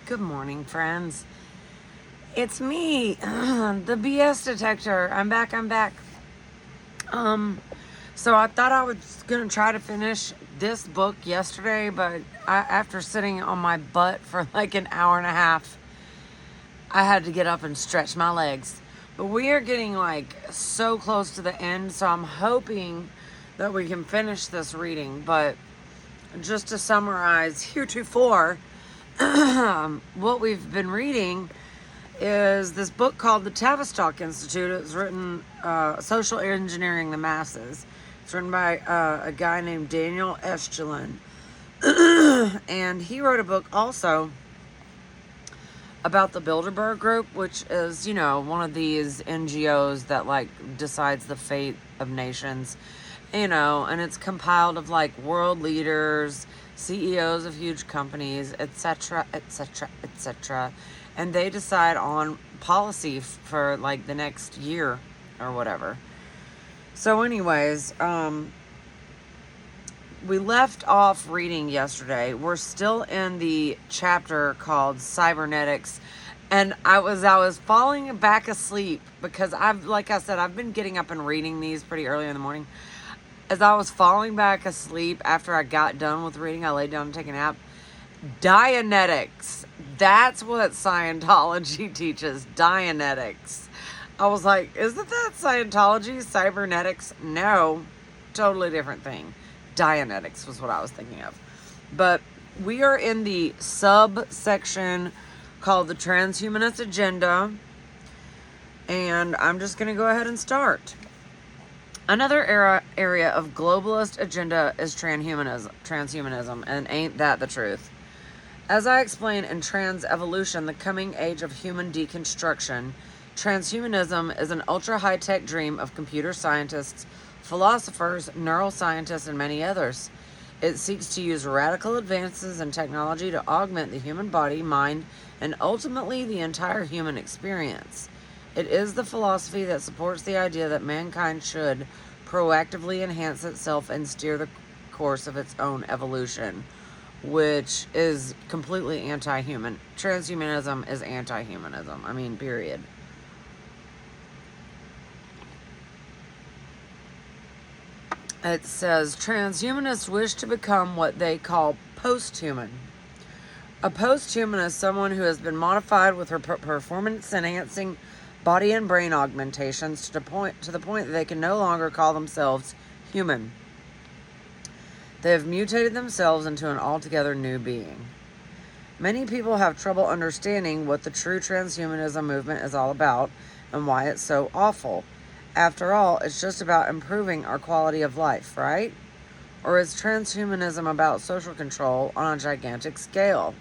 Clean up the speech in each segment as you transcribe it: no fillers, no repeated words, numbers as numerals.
Good morning, friends. It's me, the BS detector. I'm back. So I thought I was gonna try to finish this book yesterday, but after sitting on my butt for like an hour and a half, I had to get up and stretch my legs. But we are getting like so close to the end, so I'm hoping that we can finish this reading. But just to summarize, heretofore, what we've been reading is this book called the Tavistock Institute. It's written Social Engineering the Masses. It's written by a guy named Daniel Eschelin. And he wrote a book also about the Bilderberg Group, which is, one of these NGOs that like decides the fate of nations, and it's compiled of like world leaders, CEOs of huge companies, etc., etc., etc., and they decide on policy for like the next year or whatever. So anyways, we left off reading yesterday. We're still in the chapter called Cybernetics, and I was falling back asleep because I've been getting up and reading these pretty early in the morning. As I was falling back asleep after I got done with reading, I laid down to take a nap. Dianetics. That's what Scientology teaches. Dianetics. I was like, isn't that Scientology? Cybernetics? No. Totally different thing. Dianetics was what I was thinking of. But we are in the subsection called the Transhumanist Agenda. And I'm just going to go ahead and start. Another area of globalist agenda is transhumanism, and ain't that the truth? As I explain in Trans Evolution, the coming age of human deconstruction, transhumanism is an ultra-high-tech dream of computer scientists, philosophers, neuroscientists, and many others. It seeks to use radical advances in technology to augment the human body, mind, and ultimately the entire human experience. It is the philosophy that supports the idea that mankind should proactively enhance itself and steer the course of its own evolution, which is completely anti-human. Transhumanism is anti-humanism. Period. It says, transhumanists wish to become what they call post-human. A post-human is someone who has been modified with her performance-enhancing body and brain augmentations to the point that they can no longer call themselves human. They have mutated themselves into an altogether new being. Many people have trouble understanding what the true transhumanism movement is all about and why it's so awful. After all, it's just about improving our quality of life, right? Or is transhumanism about social control on a gigantic scale?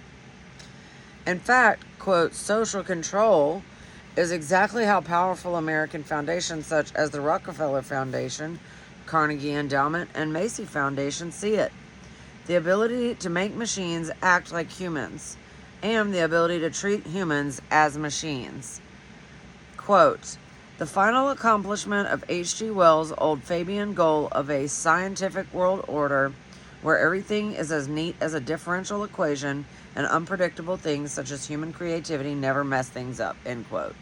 In fact, quote, social control is exactly how powerful American foundations such as the Rockefeller Foundation, Carnegie Endowment, and Macy Foundation see it. The ability to make machines act like humans, and the ability to treat humans as machines. Quote, the final accomplishment of H.G. Wells' old Fabian goal of a scientific world order where everything is as neat as a differential equation and unpredictable things such as human creativity never mess things up, end quote.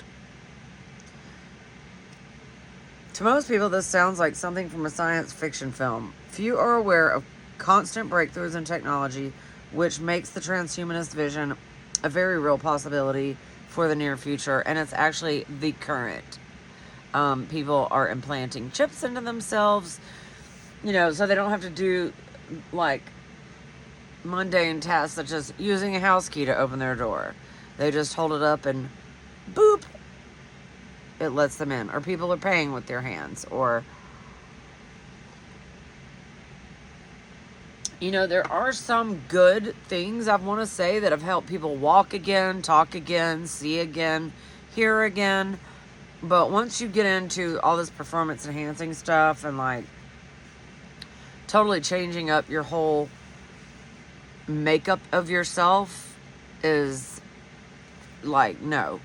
To most people, this sounds like something from a science fiction film. Few are aware of constant breakthroughs in technology, which makes the transhumanist vision a very real possibility for the near future, and it's actually the current. People are implanting chips into themselves, so they don't have to do like mundane tasks such as using a house key to open their door. They just hold it up and boop, it lets them in. Or people are paying with their hands. Or, there are some good things I want to say that have helped people walk again, talk again, see again, hear again. But once you get into all this performance enhancing stuff and like totally changing up your whole makeup of yourself is like, no.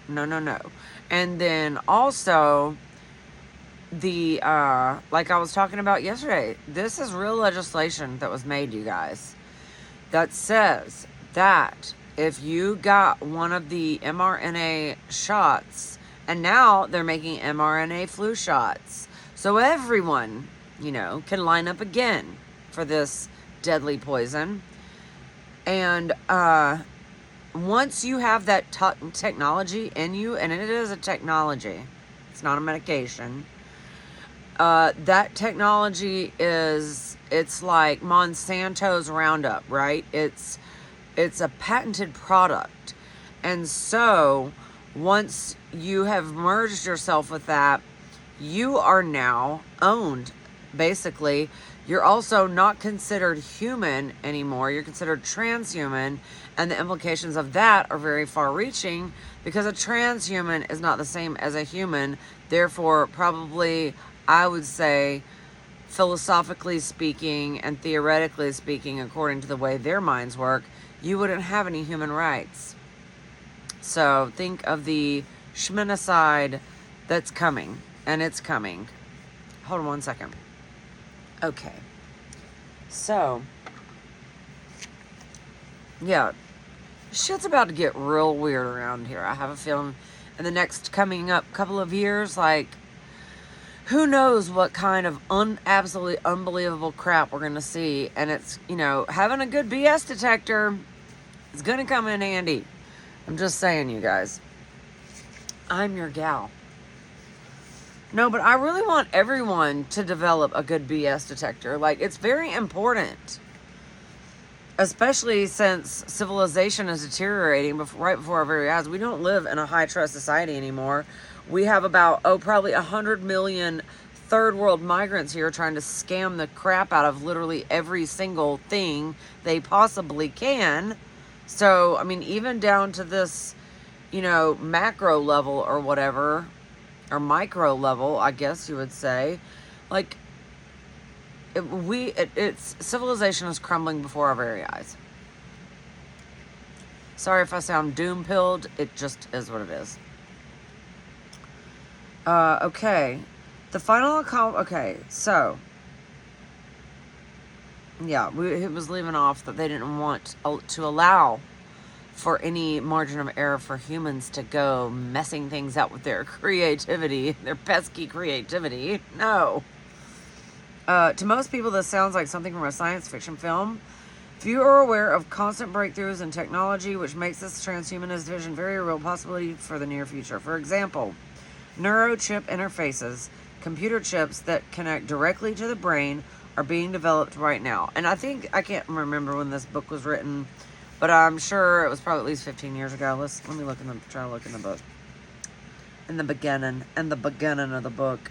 And then also the, like I was talking about yesterday, this is real legislation that was made, you guys, that says that if you got one of the mRNA shots, and now they're making mRNA flu shots, so everyone, can line up again for this deadly poison. And once you have that technology in you, and it is a technology, it's not a medication. That technology it's like Monsanto's Roundup, right? It's a patented product. And so once you have merged yourself with that, you are now owned. Basically, you're also not considered human anymore. You're considered transhuman, and the implications of that are very far-reaching, because a transhuman is not the same as a human. Therefore, probably, I would say, philosophically speaking and theoretically speaking, according to the way their minds work, you wouldn't have any human rights. So think of the schminicide that's coming, and it's coming. Hold on one second. Okay. So, yeah, shit's about to get real weird around here. I have a feeling in the next coming up couple of years, like, who knows what kind of absolutely unbelievable crap we're going to see. And it's, having a good BS detector is going to come in handy. I'm just saying, you guys. I'm your gal. No, but I really want everyone to develop a good BS detector. Like, it's very important. Especially since civilization is deteriorating right before our very eyes. We don't live in a high-trust society anymore. We have about, probably 100 million third world migrants here trying to scam the crap out of literally every single thing they possibly can. So, I mean, even down to this, macro level or whatever, or micro level, I guess you would say, like, it's civilization is crumbling before our very eyes. Sorry if I sound doom-pilled. It just is what it is. Okay. The final okay, so yeah, it was leaving off that they didn't want to allow for any margin of error for humans to go messing things up with their creativity, their pesky creativity. No. To most people, this sounds like something from a science fiction film. Few are aware of constant breakthroughs in technology, which makes this transhumanist vision very real possibility for the near future. For example, neurochip interfaces, computer chips that connect directly to the brain, are being developed right now. And I can't remember when this book was written, but I'm sure it was probably at least 15 years ago. Let me try to look in the book. In the beginning of the book.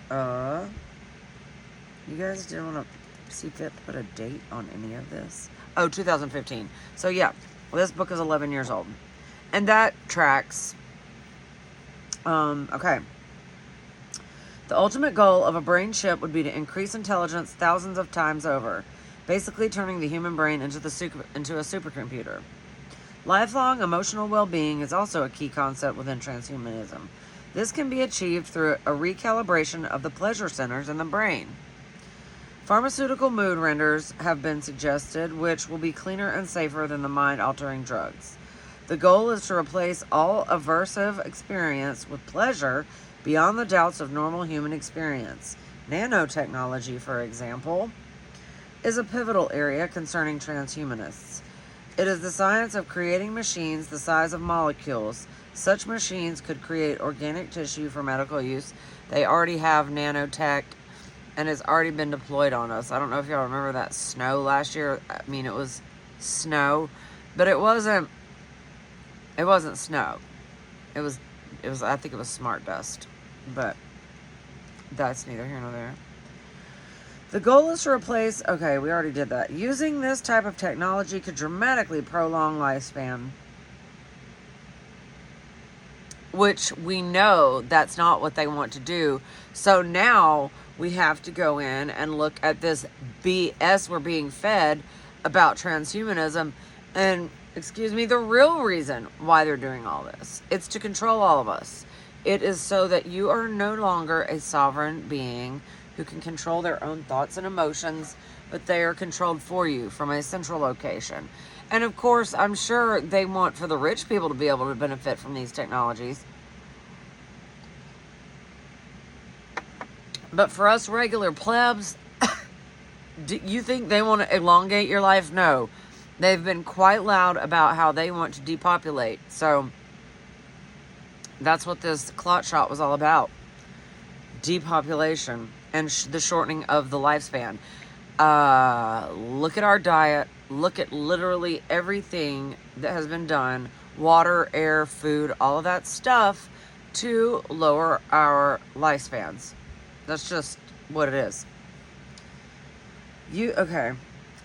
You guys didn't want to see fit to put a date on any of this? Oh, 2015. So yeah, this book is 11 years old. And that tracks. Okay. The ultimate goal of a brain chip would be to increase intelligence thousands of times over, basically turning the human brain into a supercomputer. Lifelong emotional well-being is also a key concept within transhumanism. This can be achieved through a recalibration of the pleasure centers in the brain. Pharmaceutical mood renders have been suggested, which will be cleaner and safer than the mind-altering drugs. The goal is to replace all aversive experience with pleasure beyond the doubts of normal human experience. Nanotechnology, for example, is a pivotal area concerning transhumanists. It is the science of creating machines the size of molecules. Such machines could create organic tissue for medical use. They already have nanotech, and it's already been deployed on us. I don't know if y'all remember that snow last year. I mean, it was snow, but it wasn't snow. It was, I think it was smart dust, but that's neither here nor there. The goal is to replace, okay, we already did that. Using this type of technology could dramatically prolong lifespan, which we know that's not what they want to do. So now we have to go in and look at this BS we're being fed about transhumanism and, the real reason why they're doing all this. It's to control all of us. It is so that you are no longer a sovereign being who can control their own thoughts and emotions, but they are controlled for you from a central location. And of course, I'm sure they want for the rich people to be able to benefit from these technologies. But for us regular plebs, do you think they want to elongate your life? No. They've been quite loud about how they want to depopulate. So that's what this clot shot was all about. Depopulation and the shortening of the lifespan. Look at our diet. Look at literally everything that has been done. Water, air, food, all of that stuff to lower our lifespans. That's just what it is. Okay.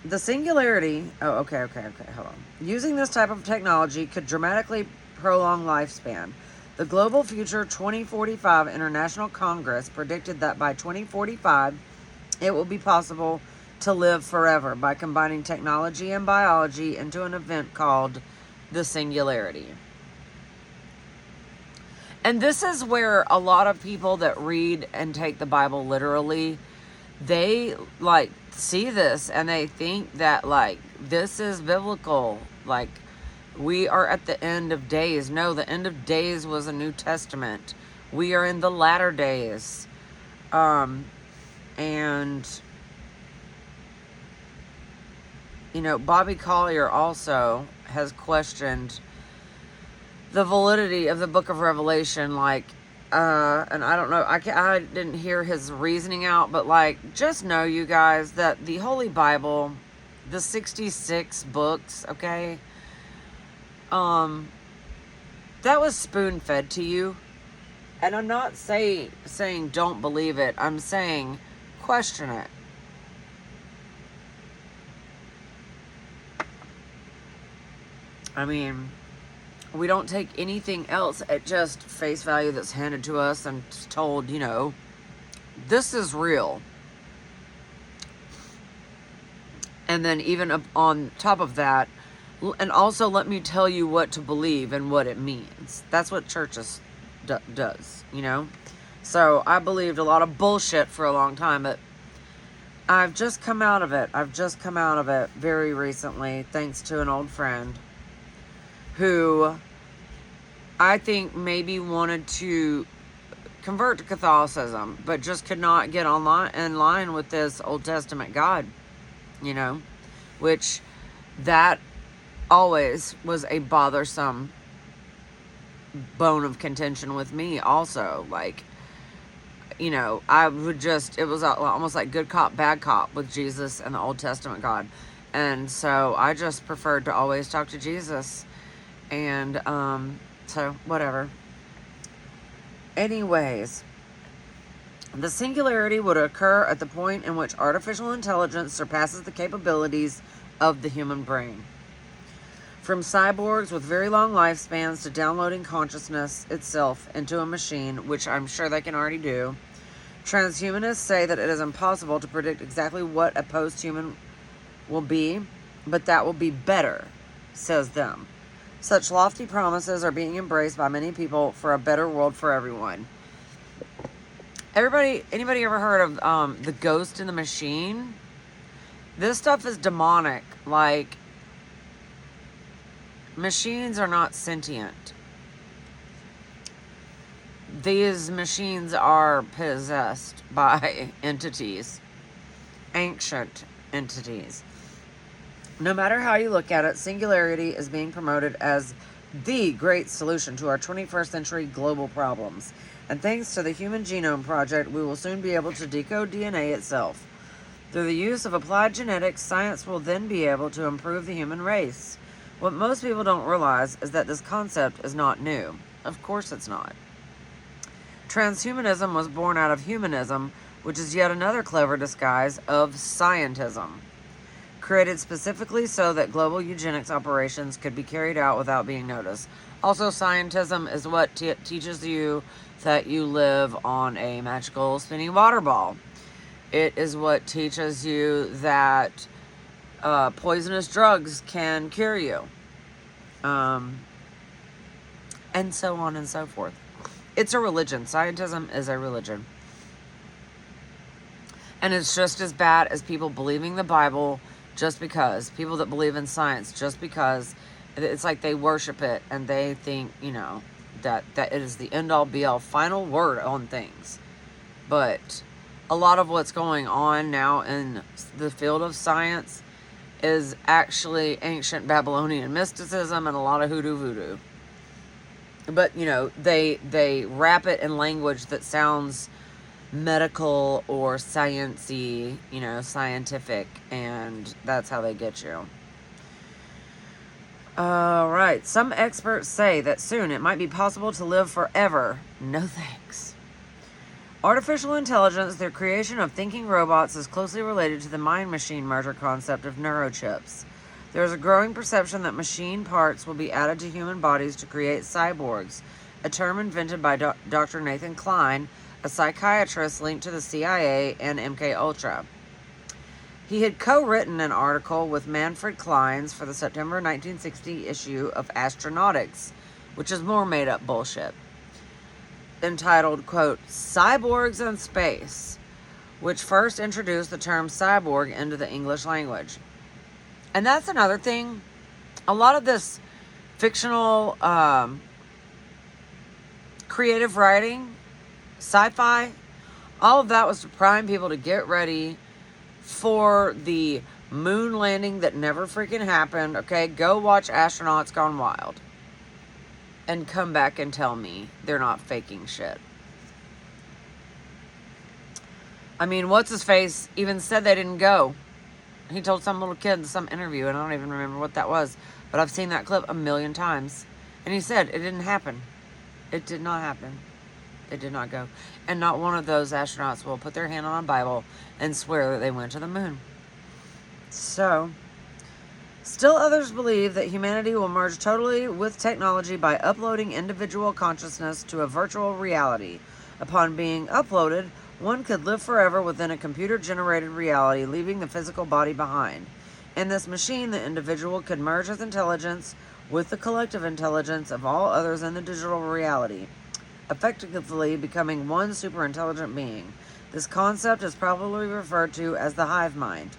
The singularity. Oh, okay. Hold on. Using this type of technology could dramatically prolong lifespan. The Global Future 2045 International Congress predicted that by 2045, it will be possible to live forever by combining technology and biology into an event called the singularity. And this is where a lot of people that read and take the Bible literally, they like see this and they think that like this is biblical. Like we are at the end of days. No, the end of days was a New Testament. We are in the latter days. And you know, Bobby Collier also has questioned the validity of the book of Revelation, like, and I don't know, I didn't hear his reasoning out, but like, just know, you guys, that the Holy Bible, the 66 books, okay, that was spoon-fed to you, and I'm not saying don't believe it, I'm saying question it. I mean, we don't take anything else at just face value that's handed to us and told, you know, this is real. And then even on top of that, and also let me tell you what to believe and what it means. That's what churches does, you know? So I believed a lot of bullshit for a long time, but I've just come out of it. I've just come out of it very recently, thanks to an old friend who I think maybe wanted to convert to Catholicism, but just could not get in line with this Old Testament God, you know, which that always was a bothersome bone of contention with me also. Like, you know, I would just, it was almost like good cop, bad cop with Jesus and the Old Testament God. And so I just preferred to always talk to Jesus. And, so whatever. Anyways, the singularity would occur at the point in which artificial intelligence surpasses the capabilities of the human brain. From cyborgs with very long lifespans to downloading consciousness itself into a machine, which I'm sure they can already do, transhumanists say that it is impossible to predict exactly what a post-human will be, but that will be better, says them. Such lofty promises are being embraced by many people for a better world for everyone. Anybody ever heard of the ghost in the machine? This stuff is demonic. Like, machines are not sentient. These machines are possessed by entities, ancient entities. No matter how you look at it, singularity is being promoted as the great solution to our 21st century global problems. And thanks to the Human Genome Project, we will soon be able to decode DNA itself. Through the use of applied genetics, science will then be able to improve the human race. What most people don't realize is that this concept is not new. Of course it's not. Transhumanism was born out of humanism, which is yet another clever disguise of scientism, created specifically so that global eugenics operations could be carried out without being noticed. Also, scientism is what teaches you that you live on a magical spinning water ball. It is what teaches you that poisonous drugs can cure you. And so on and so forth. It's a religion. Scientism is a religion. And it's just as bad as people believing the Bible just because. People that believe in science just because. It's like they worship it and they think, that it is the end all be all final word on things. But a lot of what's going on now in the field of science is actually ancient Babylonian mysticism and a lot of hoodoo voodoo. But, they wrap it in language that sounds medical or sciencey, scientific, and that's how they get you. All right. Some experts say that soon it might be possible to live forever. No thanks. Artificial intelligence, the creation of thinking robots, is closely related to the mind-machine merger concept of neurochips. There is a growing perception that machine parts will be added to human bodies to create cyborgs, a term invented by Dr. Nathan Klein, a psychiatrist linked to the CIA and MKUltra. He had co-written an article with Manfred Kleins for the September 1960 issue of Astronautics, which is more made-up bullshit, entitled, quote, Cyborgs in Space, which first introduced the term cyborg into the English language. And that's another thing. A lot of this fictional creative writing, sci-fi, all of that was to prime people to get ready for the moon landing that never freaking happened. Okay, go watch Astronauts Gone Wild and come back and tell me they're not faking shit. I mean, what's his face even said they didn't go. He told some little kid in some interview, and I don't even remember what that was, but I've seen that clip a million times. And he said it didn't happen. It did not happen. They did not go. And not one of those astronauts will put their hand on a Bible and swear that they went to the moon. So, still others believe that humanity will merge totally with technology by uploading individual consciousness to a virtual reality. Upon being uploaded, one could live forever within a computer-generated reality, leaving the physical body behind. In this machine, the individual could merge his intelligence with the collective intelligence of all others in the digital reality, effectively becoming one super-intelligent being. This concept is probably referred to as the hive mind.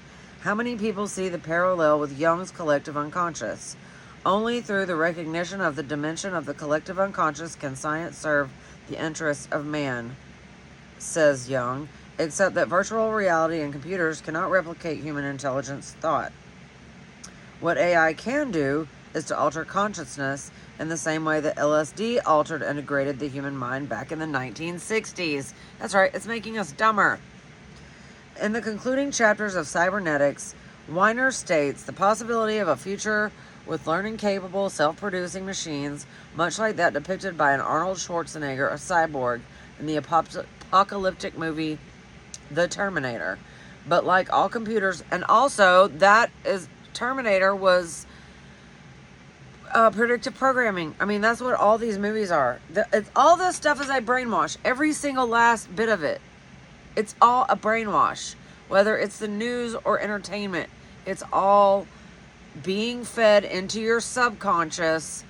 How many people see the parallel with Jung's collective unconscious? Only through the recognition of the dimension of the collective unconscious can science serve the interests of man, says Jung, except that virtual reality and computers cannot replicate human intelligence thought. What AI can do is to alter consciousness in the same way that LSD altered and degraded the human mind back in the 1960s. That's right, it's making us dumber. In the concluding chapters of Cybernetics, Weiner states the possibility of a future with learning-capable, self-producing machines, much like that depicted by an Arnold Schwarzenegger, a cyborg, in the apocalyptic movie The Terminator. But like all computers, and also that is Terminator was predictive programming. I mean, that's what all these movies are. All this stuff is a brainwash. Every single last bit of it. It's all a brainwash. Whether it's the news or entertainment, it's all being fed into your subconscious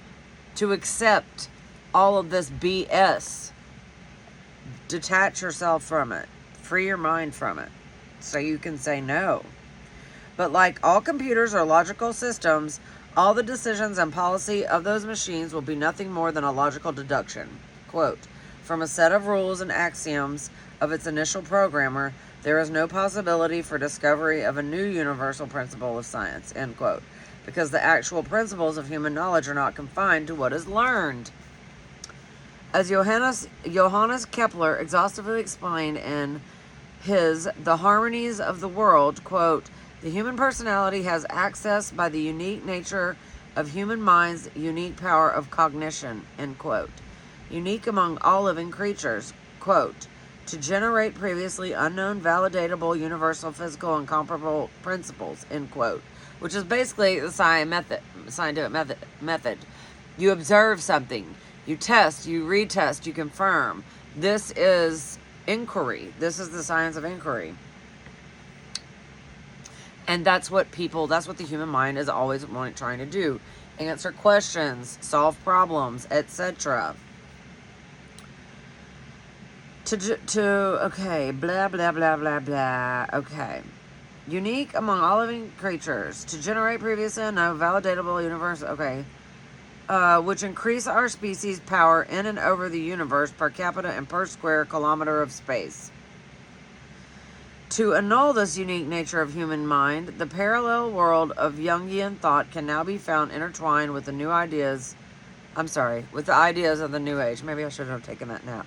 to accept all of this BS. Detach yourself from it. Free your mind from it. So you can say no. But like all computers or logical systems, all the decisions and policy of those machines will be nothing more than a logical deduction. Quote, from a set of rules and axioms of its initial programmer, there is no possibility for discovery of a new universal principle of science, end quote, because the actual principles of human knowledge are not confined to what is learned. As Johannes Kepler exhaustively explained in his The Harmonies of the World, quote, the human personality has access by the unique nature of human mind's unique power of cognition, end quote, unique among all living creatures, quote, to generate previously unknown validatable universal physical and comparable principles, end quote, which is basically the scientific method. You observe something, you test, you retest, you confirm. This is inquiry. This is the science of inquiry. And that's what the human mind is always trying to do. Answer questions, solve problems, etc. Okay, blah, blah, blah, blah, blah. Okay. unique among all living creatures, to generate previously unknown validatable universe. Okay. Which increase our species' power in and over the universe per capita and per square kilometer of space. To annul this unique nature of human mind, the parallel world of Jungian thought can now be found intertwined with the ideas of the New Age. Maybe I should have taken that nap.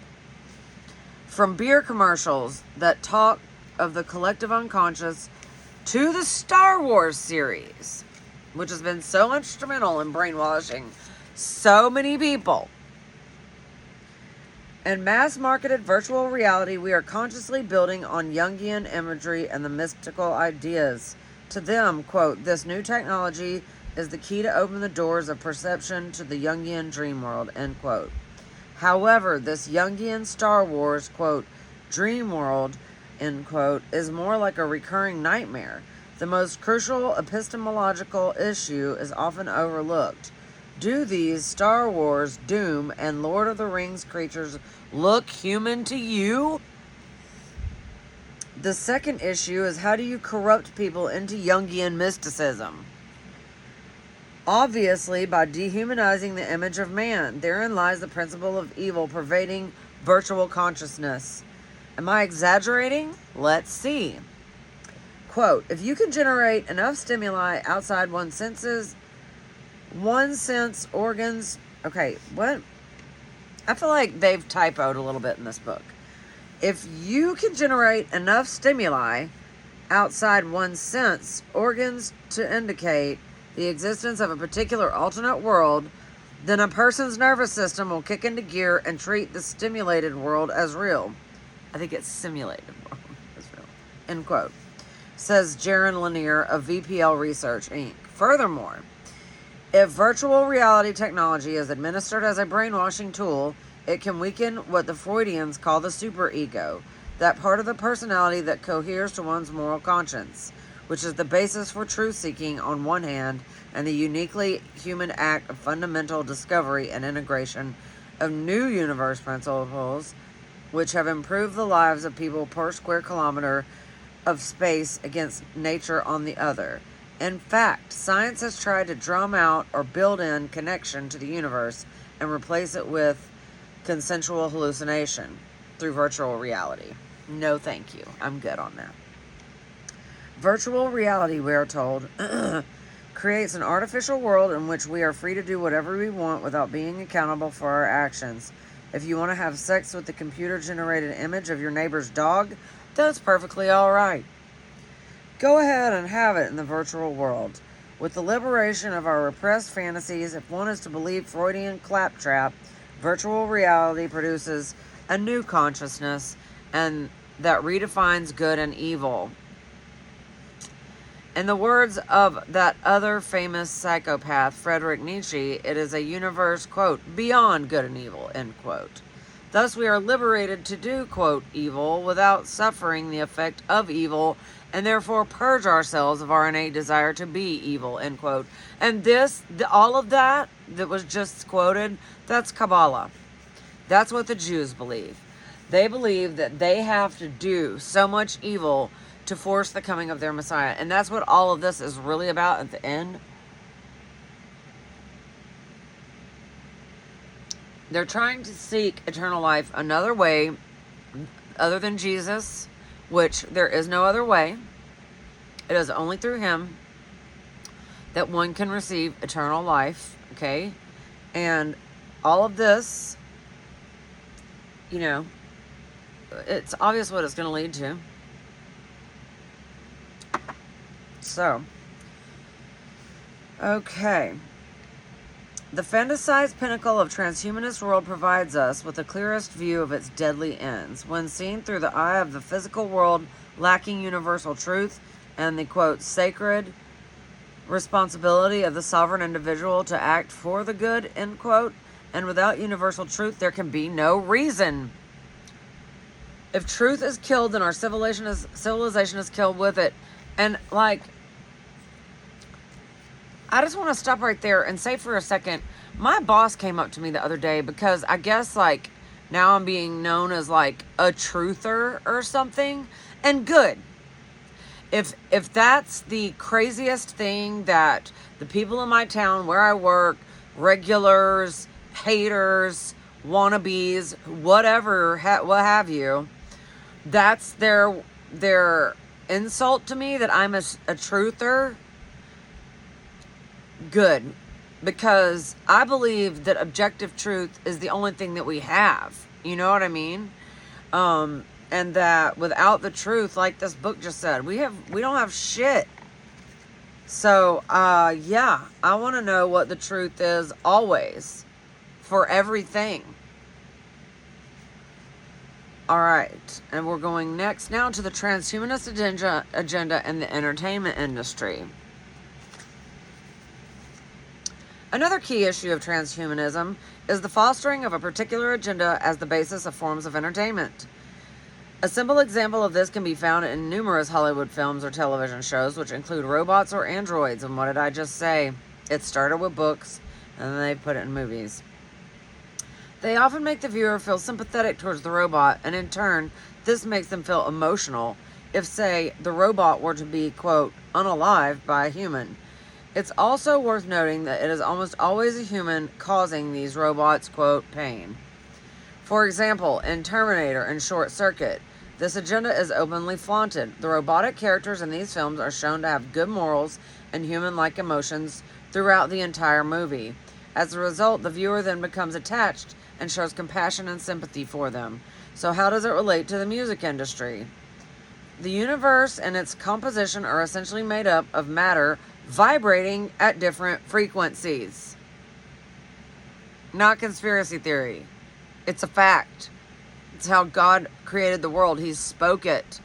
From beer commercials that talk of the collective unconscious to the Star Wars series, which has been so instrumental in brainwashing so many people. In mass-marketed virtual reality, we are consciously building on Jungian imagery and the mystical ideas. To them, quote, this new technology is the key to open the doors of perception to the Jungian dream world, end quote. However, this Jungian Star Wars, quote, dream world, end quote, is more like a recurring nightmare. The most crucial epistemological issue is often overlooked. Do these Star Wars, Doom, and Lord of the Rings creatures look human to you? The second issue is, how do you corrupt people into Jungian mysticism? Obviously, by dehumanizing the image of man. Therein lies the principle of evil pervading virtual consciousness. Am I exaggerating? Let's see. Quote, if you can generate enough stimuli outside one's sense organs. Okay, what? I feel like they've typoed a little bit in this book. If you can generate enough stimuli outside one's sense organs to indicate the existence of a particular alternate world, then a person's nervous system will kick into gear and treat the stimulated world as real. I think it's simulated world as real. End quote. Says Jaron Lanier of VPL Research, Inc. Furthermore, if virtual reality technology is administered as a brainwashing tool, it can weaken what the Freudians call the superego, that part of the personality that coheres to one's moral conscience, which is the basis for truth-seeking on one hand, and the uniquely human act of fundamental discovery and integration of new universe principles, which have improved the lives of people per square kilometer of space against nature on the other. In fact, science has tried to drum out or build in connection to the universe and replace it with consensual hallucination through virtual reality. No, thank you. I'm good on that. Virtual reality, we are told, creates an artificial world in which we are free to do whatever we want without being accountable for our actions. If you want to have sex with the computer-generated image of your neighbor's dog, that's perfectly all right. Go ahead and have it in the virtual world. With the liberation of our repressed fantasies, if one is to believe Freudian claptrap, virtual reality produces a new consciousness and that redefines good and evil. In the words of that other famous psychopath, Friedrich Nietzsche, it is a universe, quote, beyond good and evil, end quote. Thus we are liberated to do, quote, evil without suffering the effect of evil, and therefore purge ourselves of our innate desire to be evil, end quote. And all of that was just quoted, that's Kabbalah. That's what the Jews believe. They believe that they have to do so much evil to force the coming of their Messiah. And that's what all of this is really about at the end. They're trying to seek eternal life another way other than Jesus, which there is no other way. It is only through him that one can receive eternal life, okay? And all of this, you know, it's obvious what it's going to lead to. So, okay. The fantasized pinnacle of transhumanist world provides us with the clearest view of its deadly ends. When seen through the eye of the physical world lacking universal truth and the, quote, sacred responsibility of the sovereign individual to act for the good, end quote, and without universal truth, there can be no reason. If truth is killed, then our civilization is killed with it. And, like, I just want to stop right there and say for a second, my boss came up to me the other day because I guess, like, now I'm being known as, like, a truther or something. And good. If that's the craziest thing that the people in my town where I work, regulars, haters, wannabes, whatever, what have you, that's their insult to me, that I'm a truther, good, because I believe that objective truth is the only thing that we have. You know what I mean? And that without the truth, like this book just said, we don't have shit. So, yeah, I want to know what the truth is always for everything. All right, and we're going next now to the transhumanist agenda in the entertainment industry. Another key issue of transhumanism is the fostering of a particular agenda as the basis of forms of entertainment. A simple example of this can be found in numerous Hollywood films or television shows, which include robots or androids. And what did I just say? It started with books, and then they put it in movies. They often make the viewer feel sympathetic towards the robot, and in turn, this makes them feel emotional if, say, the robot were to be, quote, unalived by a human. It's also worth noting that it is almost always a human causing these robots, quote, pain. For example, in Terminator and Short Circuit, this agenda is openly flaunted. The robotic characters in these films are shown to have good morals and human-like emotions throughout the entire movie. As a result, the viewer then becomes attached and shows compassion and sympathy for them. So how does it relate to the music industry? The universe and its composition are essentially made up of matter vibrating at different frequencies. Not conspiracy theory. It's a fact. It's how God created the world. He spoke it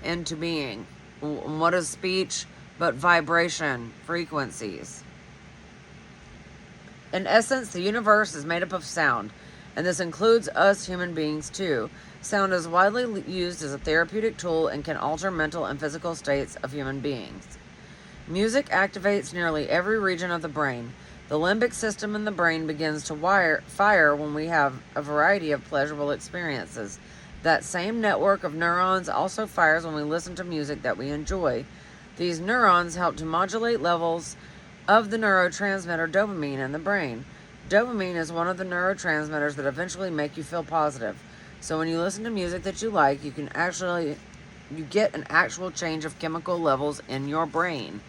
into being. What is speech but vibration, frequencies? In essence, the universe is made up of sound, and this includes us human beings too. Sound is widely used as a therapeutic tool and can alter mental and physical states of human beings. Music activates nearly every region of the brain. The limbic system in the brain begins to fire when we have a variety of pleasurable experiences. That same network of neurons also fires when we listen to music that we enjoy. These neurons help to modulate levels of the neurotransmitter dopamine in the brain. Dopamine is one of the neurotransmitters that eventually make you feel positive. So when you listen to music that you like, you get an actual change of chemical levels in your brain.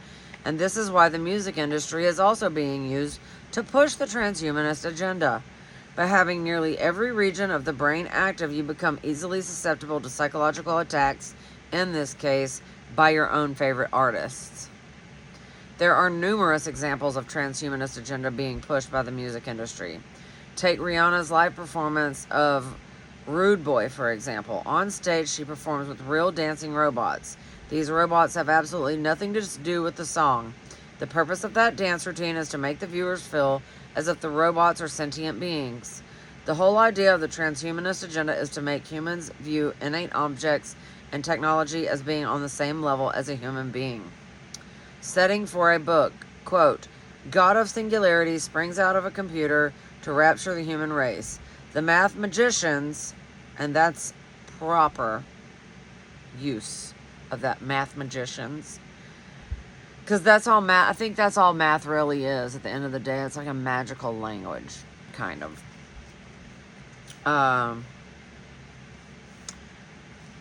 And this is why the music industry is also being used to push the transhumanist agenda. By having nearly every region of the brain active, you become easily susceptible to psychological attacks, in this case, by your own favorite artists. There are numerous examples of transhumanist agenda being pushed by the music industry. Take Rihanna's live performance of Rude Boy, for example. On stage, she performs with real dancing robots. These robots have absolutely nothing to do with the song. The purpose of that dance routine is to make the viewers feel as if the robots are sentient beings. The whole idea of the transhumanist agenda is to make humans view innate objects and technology as being on the same level as a human being. Setting for a book, quote, God of singularity springs out of a computer to rapture the human race. The math magicians, and that's proper use of that, math magicians, because that's all math. I think that's all math really is at the end of the day. It's like a magical language, kind of.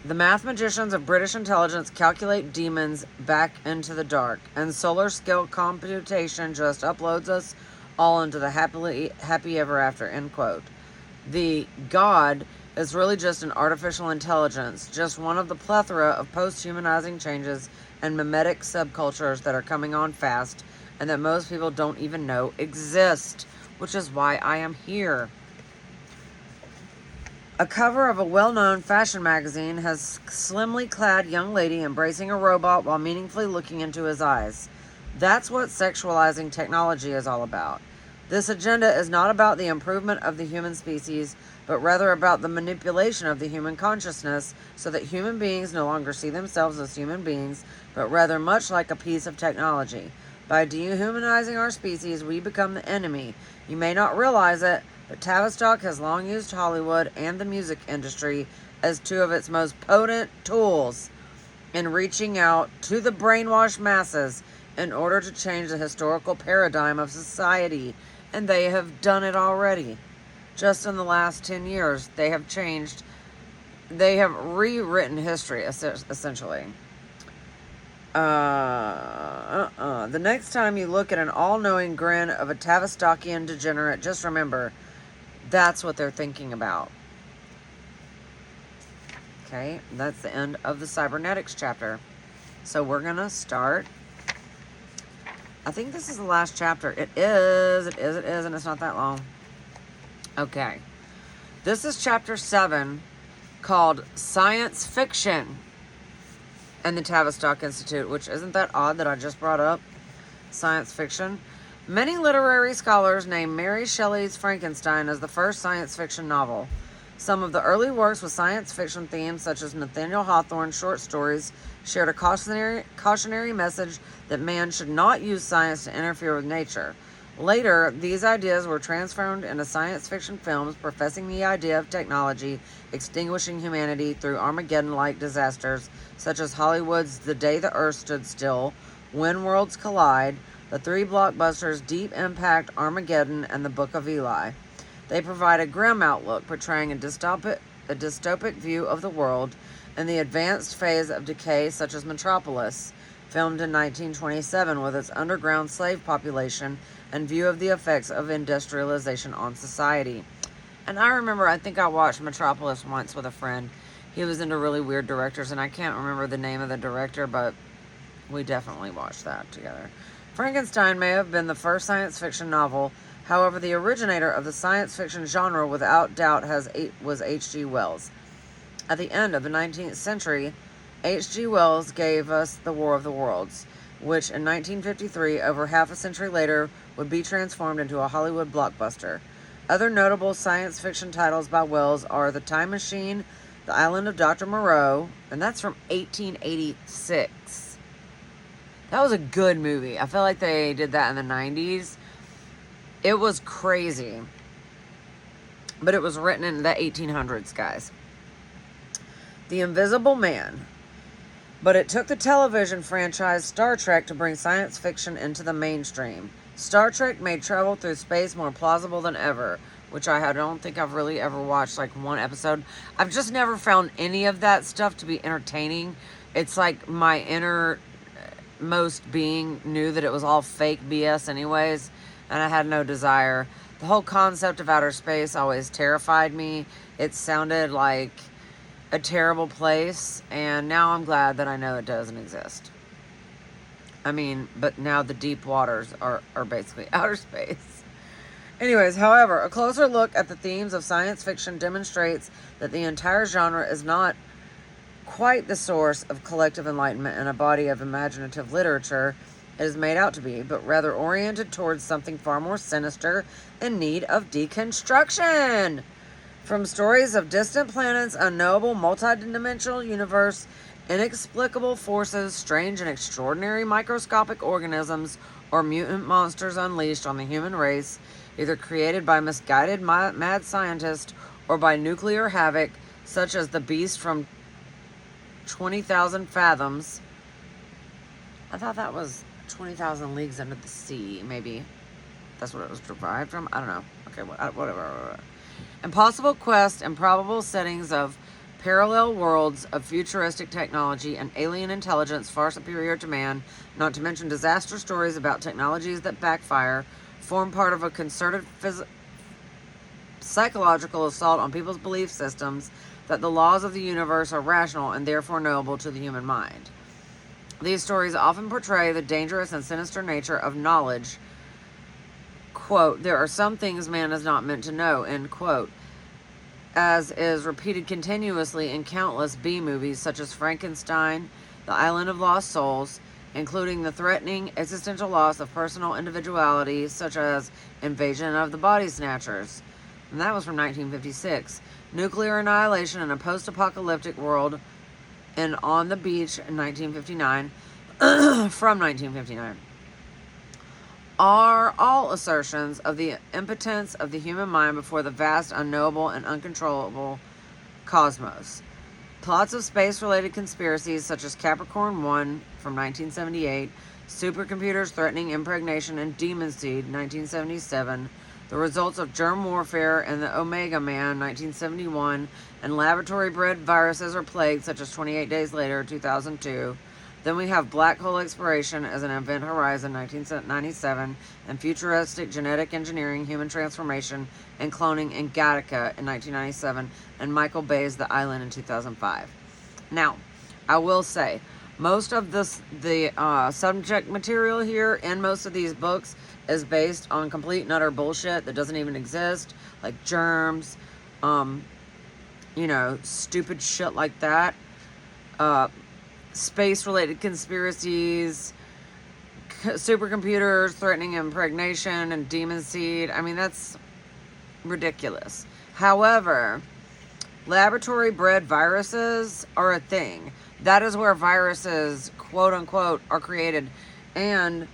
The math magicians of British intelligence calculate demons back into the dark, and solar scale computation just uploads us all into the happy ever after, end quote. The God is really just an artificial intelligence, just one of the plethora of post-humanizing changes and mimetic subcultures that are coming on fast and that most people don't even know exist, which is why I am here. A cover of a well-known fashion magazine has a slimly clad young lady embracing a robot while meaningfully looking into his eyes. That's what sexualizing technology is all about. This agenda is not about the improvement of the human species, but rather about the manipulation of the human consciousness so that human beings no longer see themselves as human beings, but rather much like a piece of technology. By dehumanizing our species, we become the enemy. You may not realize it, but Tavistock has long used Hollywood and the music industry as two of its most potent tools. in reaching out to the brainwashed masses in order to change the historical paradigm of society. And they have done it already. Just in the last 10 years, they have changed, they have rewritten history, essentially. The next time you look at an all-knowing grin of a Tavistockian degenerate, just remember, that's what they're thinking about. Okay, that's the end of the cybernetics chapter. So we're going to start. I think this is the last chapter. It is, and it's not that long. Okay. This is chapter 7, called Science Fiction and the Tavistock Institute, which isn't that odd that I just brought up science fiction. Many literary scholars name Mary Shelley's Frankenstein as the first science fiction novel. Some of the early works with science fiction themes, such as Nathaniel Hawthorne's short stories, shared a cautionary message that man should not use science to interfere with nature. Later, these ideas were transformed into science fiction films professing the idea of technology extinguishing humanity through Armageddon-like disasters, such as Hollywood's The Day the Earth Stood Still, When Worlds Collide, the three blockbusters Deep Impact, Armageddon, and The Book of Eli. They provide a grim outlook, portraying a dystopic view of the world in the advanced phase of decay, such as Metropolis, filmed in 1927 with its underground slave population and view of the effects of industrialization on society. And I remember, I think I watched Metropolis once with a friend. He was into really weird directors, and I can't remember the name of the director, but we definitely watched that together. Frankenstein may have been the first science fiction novel. However, the originator of the science fiction genre, without doubt, was H.G. Wells. At the end of the 19th century, H.G. Wells gave us The War of the Worlds, which in 1953, over half a century later, would be transformed into a Hollywood blockbuster. Other notable science fiction titles by Wells are The Time Machine, The Island of Dr. Moreau, and that's from 1886. That was a good movie. I feel like they did that in the 90s. It was crazy. But it was written in the 1800s, guys. The Invisible Man. But it took the television franchise Star Trek to bring science fiction into the mainstream. Star Trek made travel through space more plausible than ever, which I don't think I've really ever watched like one episode. I've just never found any of that stuff to be entertaining. It's like my innermost being knew that it was all fake BS anyways, and I had no desire. The whole concept of outer space always terrified me. It sounded like a terrible place, and now I'm glad that I know it doesn't exist. I mean, but now the deep waters are basically outer space. Anyways, however, a closer look at the themes of science fiction demonstrates that the entire genre is not quite the source of collective enlightenment in a body of imaginative literature it is made out to be, but rather oriented towards something far more sinister in need of deconstruction. From stories of distant planets, unknowable multidimensional universe, inexplicable forces, strange and extraordinary microscopic organisms, or mutant monsters unleashed on the human race, either created by misguided mad scientists or by nuclear havoc, such as the beast from 20,000 Fathoms. I thought that was 20,000 Leagues Under the Sea, maybe. That's what it was derived from? I don't know. Okay, whatever. Impossible quest and probable settings of parallel worlds of futuristic technology and alien intelligence far superior to man, not to mention disaster stories about technologies that backfire, form part of a concerted psychological assault on people's belief systems that the laws of the universe are rational and therefore knowable to the human mind. These stories often portray the dangerous and sinister nature of knowledge. Quote, there are some things man is not meant to know, end quote, as is repeated continuously in countless B-movies such as Frankenstein, The Island of Lost Souls, including the threatening existential loss of personal individuality such as Invasion of the Body Snatchers, and that was from 1956, nuclear annihilation in a post-apocalyptic world, and On the Beach in 1959, from 1959. Are all assertions of the impotence of the human mind before the vast, unknowable, and uncontrollable cosmos. Plots of space-related conspiracies such as Capricorn 1 from 1978, supercomputers threatening impregnation, and Demon Seed 1977, the results of germ warfare and the Omega Man 1971, and laboratory-bred viruses or plagues such as 28 Days Later 2002. Then we have Black Hole Exploration as an Event Horizon 1997, and futuristic genetic engineering, human transformation, and cloning in Gattaca in 1997, and Michael Bay's The Island in 2005. Now, I will say, most of the subject material here in most of these books is based on complete and utter bullshit that doesn't even exist, like germs, stupid shit like that. Space-related conspiracies, supercomputers threatening impregnation, and Demon Seed. I mean, that's ridiculous. However, laboratory-bred viruses are a thing. That is where viruses, quote-unquote, are created. And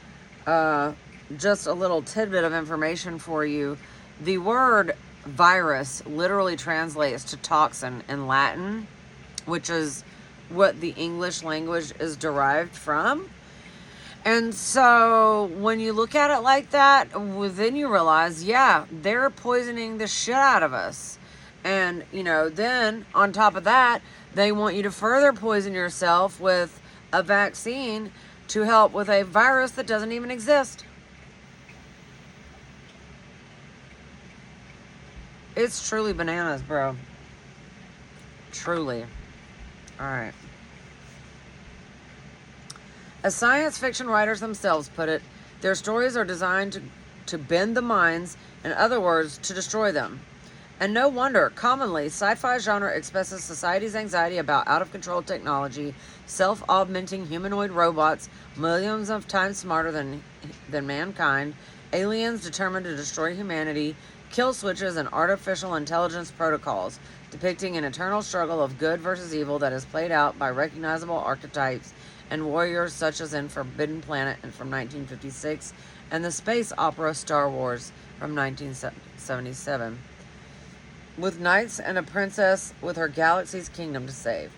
just a little tidbit of information for you. The word virus literally translates to toxin in Latin, which is what the English language is derived from. And so when you look at it like that, then you realize, yeah, they're poisoning the shit out of us. And, then on top of that, they want you to further poison yourself with a vaccine to help with a virus that doesn't even exist. It's truly bananas, bro. Truly. All right. As science fiction writers themselves put it, their stories are designed to bend the minds, in other words, to destroy them. And no wonder, commonly, sci-fi genre expresses society's anxiety about out-of-control technology, self-augmenting humanoid robots, millions of times smarter than mankind, aliens determined to destroy humanity, kill switches, and artificial intelligence protocols, depicting an eternal struggle of good versus evil that is played out by recognizable archetypes and warriors such as in Forbidden Planet from 1956 and the space opera Star Wars from 1977. With knights and a princess with her galaxy's kingdom to save.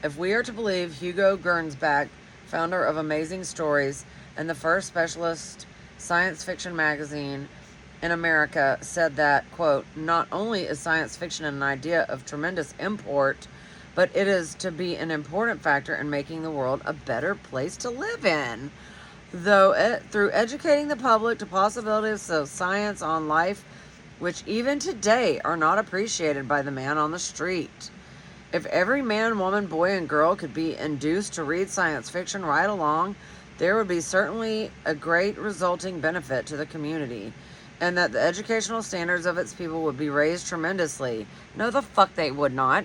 If we are to believe Hugo Gernsback, founder of Amazing Stories and the first specialist science fiction magazine in America, said that, quote, not only is science fiction an idea of tremendous import, but it is to be an important factor in making the world a better place to live in. Though through educating the public to possibilities of science on life, which even today are not appreciated by the man on the street. If every man, woman, boy, and girl could be induced to read science fiction right along, there would be certainly a great resulting benefit to the community, and that the educational standards of its people would be raised tremendously. No, the fuck they would not.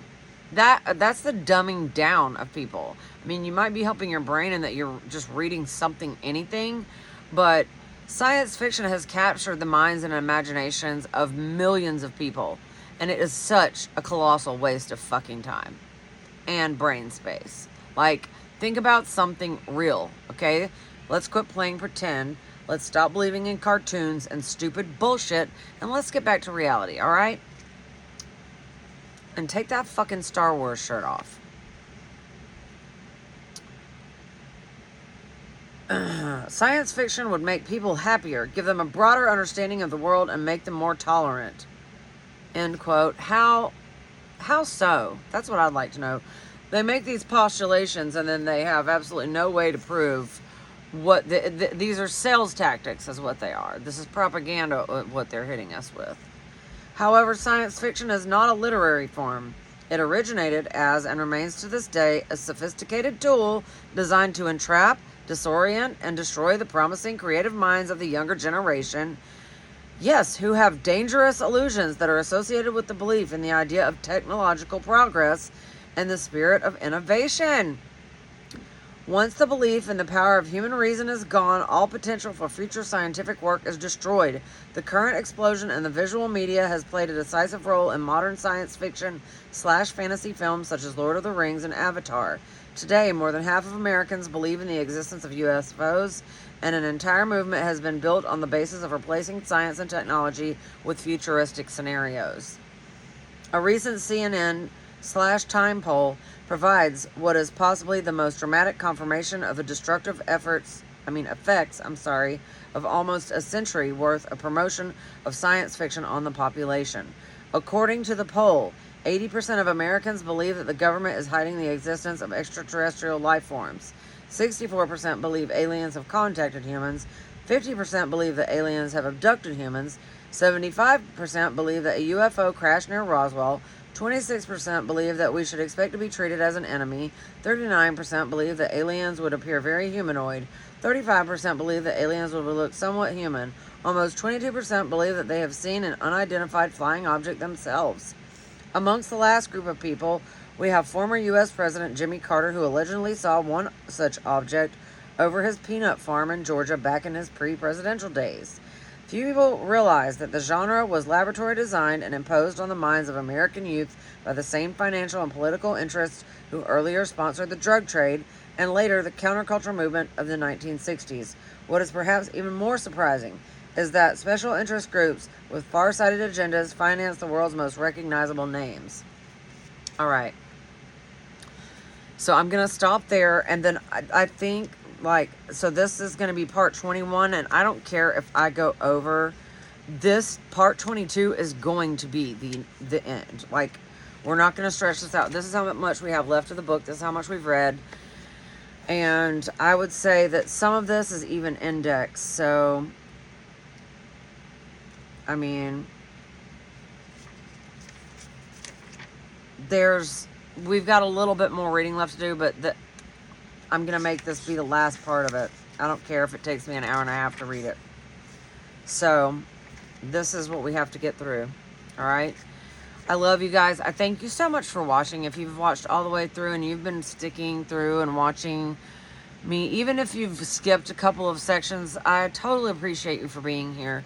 That's the dumbing down of people. I mean, you might be helping your brain in that you're just reading something, anything, but science fiction has captured the minds and imaginations of millions of people, and it is such a colossal waste of fucking time and brain space. Like, think about something real, okay? Let's quit playing pretend. Let's stop believing in cartoons and stupid bullshit, and let's get back to reality, all right? And take that fucking Star Wars shirt off. Science fiction would make people happier, give them a broader understanding of the world, and make them more tolerant. End quote. How so? That's what I'd like to know. They make these postulations and then they have absolutely no way to prove what these are. Sales tactics is what they are. This is propaganda, what they're hitting us with. However, science fiction is not a literary form. It originated as, and remains to this day, a sophisticated tool designed to entrap, disorient, and destroy the promising creative minds of the younger generation. Yes, who have dangerous illusions that are associated with the belief in the idea of technological progress and the spirit of innovation. Once the belief in the power of human reason is gone, all potential for future scientific work is destroyed. The current explosion in the visual media has played a decisive role in modern science fiction / fantasy films such as Lord of the Rings and Avatar. Today, more than half of Americans believe in the existence of UFOs, and an entire movement has been built on the basis of replacing science and technology with futuristic scenarios. A recent CNN time poll provides what is possibly the most dramatic confirmation of the destructive effects of almost a century worth of promotion of science fiction on the population. According to the poll, 80% of Americans believe that the government is hiding the existence of extraterrestrial life forms. 64% believe aliens have contacted humans. 50% believe that aliens have abducted humans. 75% believe that a UFO crashed near Roswell. 26% believe that we should expect to be treated as an enemy. 39% believe that aliens would appear very humanoid. 35% believe that aliens would look somewhat human. Almost 22% believe that they have seen an unidentified flying object themselves. Amongst the last group of people, we have former U.S. President Jimmy Carter, who allegedly saw one such object over his peanut farm in Georgia back in his pre-presidential days. Few people realize that the genre was laboratory designed and imposed on the minds of American youth by the same financial and political interests who earlier sponsored the drug trade and later the counterculture movement of the 1960s. What is perhaps even more surprising is that special interest groups with far-sighted agendas finance the world's most recognizable names. All right. So I'm going to stop there, and then I think, so this is going to be part 21, and I don't care if I go over. This part 22 is going to be the end. We're not going to stretch this out. This is how much we have left of the book. This is how much we've read. And I would say that some of this is even indexed. So, I mean, we've got a little bit more reading left to do, but I'm going to make this be the last part of it. I don't care if it takes me an hour and a half to read it. So, this is what we have to get through. All right? I love you guys. I thank you so much for watching. If you've watched all the way through and you've been sticking through and watching me, even if you've skipped a couple of sections, I totally appreciate you for being here.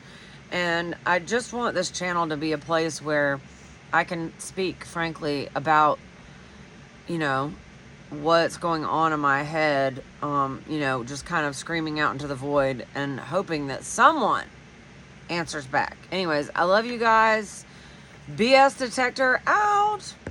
And I just want this channel to be a place where I can speak frankly about, what's going on in my head, just kind of screaming out into the void and hoping that someone answers back. Anyways, I love you guys. BS detector out.